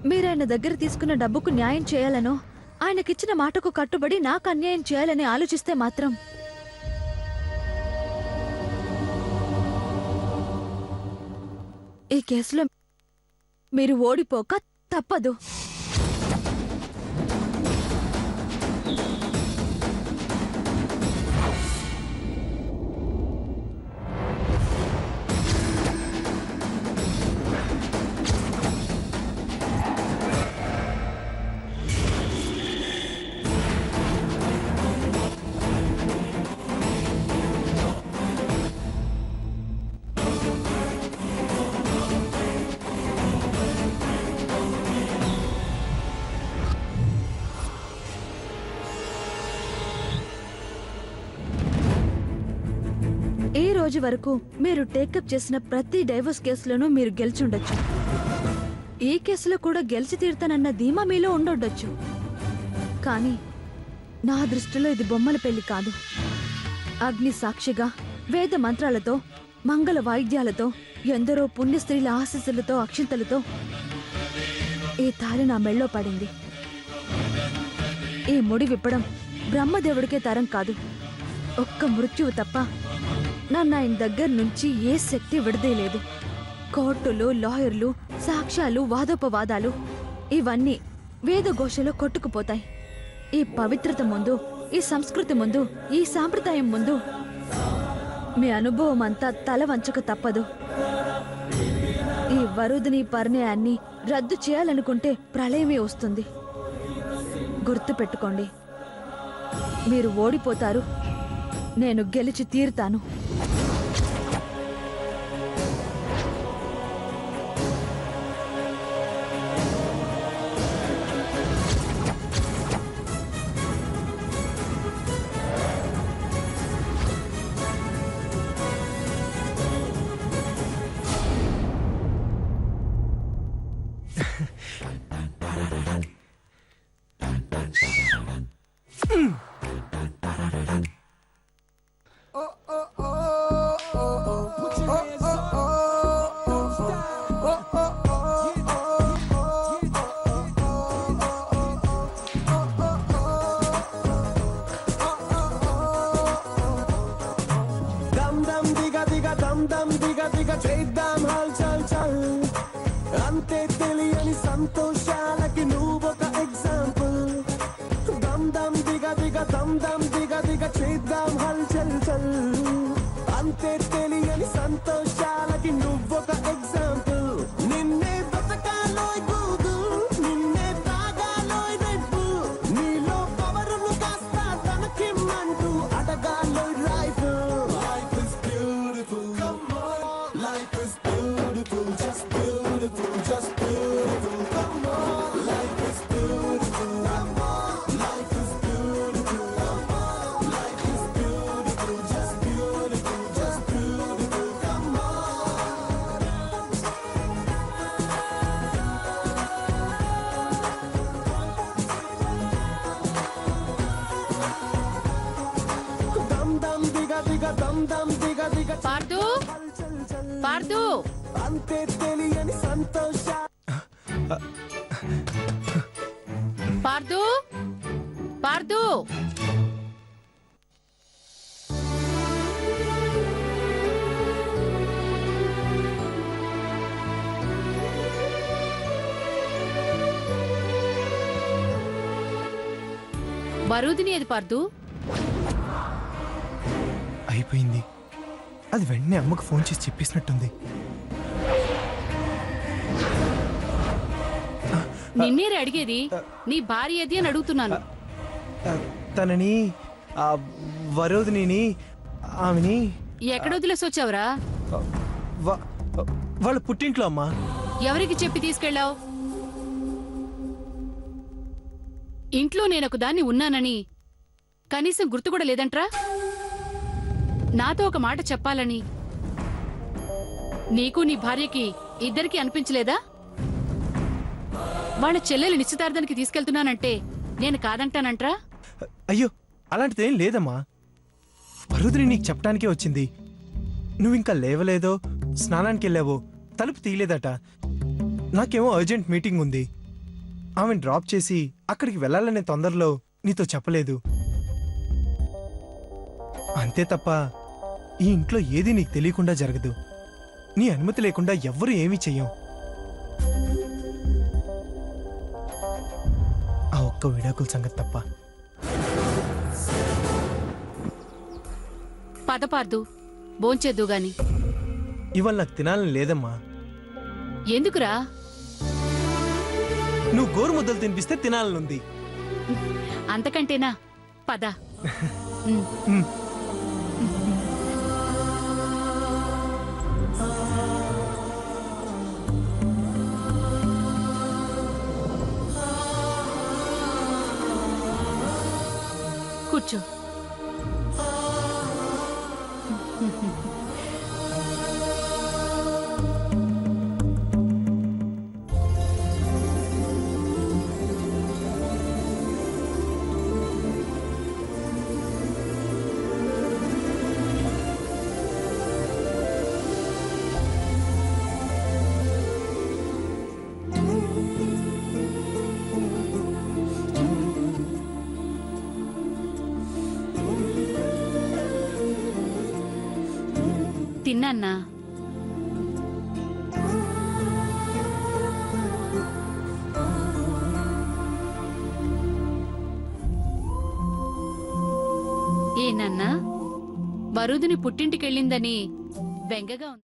మీరాయన దగ్గర తీసుకున్న డబ్బుకు న్యాయం చేయాలనో ఆయనకిచ్చిన మాటకు కట్టుబడి నాకు అన్యాయం చేయాలని ఆలోచిస్తే మాత్రం ఈ కేసులో మీరు ఓడిపోక తప్పదు. ఈ రోజు వరకు మీరు టేకప్ చేసిన ప్రతి డైవర్స్ కేసులోనూ మీరు గెలిచుండొచ్చు. ఈ కేసులో కూడా గెలిచి తీరుతానన్న ధీమా మీలో ఉండొచ్చు. కానీ నా దృష్టిలో ఇది బొమ్మల పెళ్లి కాదు. అగ్ని సాక్షిగా వేద మంత్రాలతో మంగళ వాయిద్యాలతో ఎందరో పుణ్య స్త్రీల ఆశీస్సులతో అక్షింతలతో ఈ తాళి నా మెళ్ళో పడింది. ఈ ముడి విప్పడం బ్రహ్మదేవుడికే తరం కాదు. ఒక్క మృత్యువు తప్ప నన్ను ఆయన దగ్గర నుంచి ఏ శక్తి విడదీయలేదు. కోర్టులు, లాయర్లు, సాక్ష్యాలు, వాదోపవాదాలు ఇవన్నీ వేదఘోషలో కొట్టుకుపోతాయి. ఈ పవిత్రత ముందు, ఈ సంస్కృతి ముందు, ఈ సాంప్రదాయం ముందు మీ అనుభవం అంతా తల వంచక తప్పదు. ఈ వరుదిని పరిణయాన్ని రద్దు చేయాలనుకుంటే ప్రళయమే వస్తుంది. గుర్తుపెట్టుకోండి, మీరు ఓడిపోతారు, నేను గెలిచి తీరుతాను. చేద్దాం హల్ చల్ చల్, అంతే తెలియని సంతోషాలకి నువ్వొక ఎగ్జాంపుల్. దమ్ దమ్ దిగ దిగ దమ్ దమ్ దిగ దిగ చేద్దాం హల్ చల్ చల్, అంతే తెలియని సంతోషాలకి నువ్వొక ఎగ్జాంపుల్. నిన్నే బతకాలోయ్ గూదు, నిన్నే తాగాలోయ్ రెడ్డు, నీలో పవరును కాస్త తనకిమ్మంటూ అడగాలోయ్ Reiffel. Life is beautiful, come on. Life is beautiful, just beautiful, just beautiful, come on. Life is beautiful, come on. Life is beautiful, come on. Life is beautiful, just beautiful, just beautiful, come on. Dum dum diga diga dum dum diga diga పార్దు పార్దు అంతే తెలియని సంతోష. పార్దు పార్దు వరుదిని ఏది పార్దు? అయిపోయింది. అది వెంటనే అమ్మకు ఫోన్ చేసి చెప్పేసినట్టుంది. నిన్నేరే అడిగేది, నీ భార్య ఏది అని అడుగుతున్నాను. తనని వరోధిని ఆమెని ఎక్కడ వదిలేసి వచ్చావురా? వాళ్ళ పుట్టింట్లో అమ్మా. ఎవరికి చెప్పి తీసుకెళ్ళావు? ఇంట్లో నేనొక దాన్ని ఉన్నానని కనీసం గుర్తు కూడా లేదంట్రా? నాతో ఒక మాట చెప్పాలని నీకు నీ భార్యకి ఇద్దరికి అనిపించలేదా? వాళ్ళ చెల్లెలు నిశ్చితార్థానికి తీసుకెళ్తున్నానంటే నేను కాదంటానంట్రా? అయ్యో, అలాంటిదేం లేదమ్మా. వరుదిని నీకు చెప్పడానికే వచ్చింది. నువ్వింకా లేవలేదో, స్నానానికి వెళ్ళావో, తలుపు తీయలేదట. నాకేమో అర్జెంట్ మీటింగ్ ఉంది. ఆమెను డ్రాప్ చేసి అక్కడికి వెళ్ళాలనే తొందరలో నీతో చెప్పలేదు. అంతే తప్ప ఈ ఇంట్లో ఏది నీకు తెలియకుండా జరగదు. నీ అనుమతి లేకుండా ఎవ్వరూ ఏమీ చెయ్యం. ఆ ఒక్క విడాకుల సంగతి తప్ప. పదపార్దు భోంచేద్దు గాని. ఇవాళ నాకు తినాలని లేదమ్మా. ఎందుకురా? నువ్వు గోరు ముద్దలు తినిపిస్తే తినాలనుంది. అంతకంటేనా? పద. కూర్చో. తిన్నాన్నా? ఏనన్నా వరుదిని పుట్టింటికెళ్ళిందని బెంగగా ఉంది.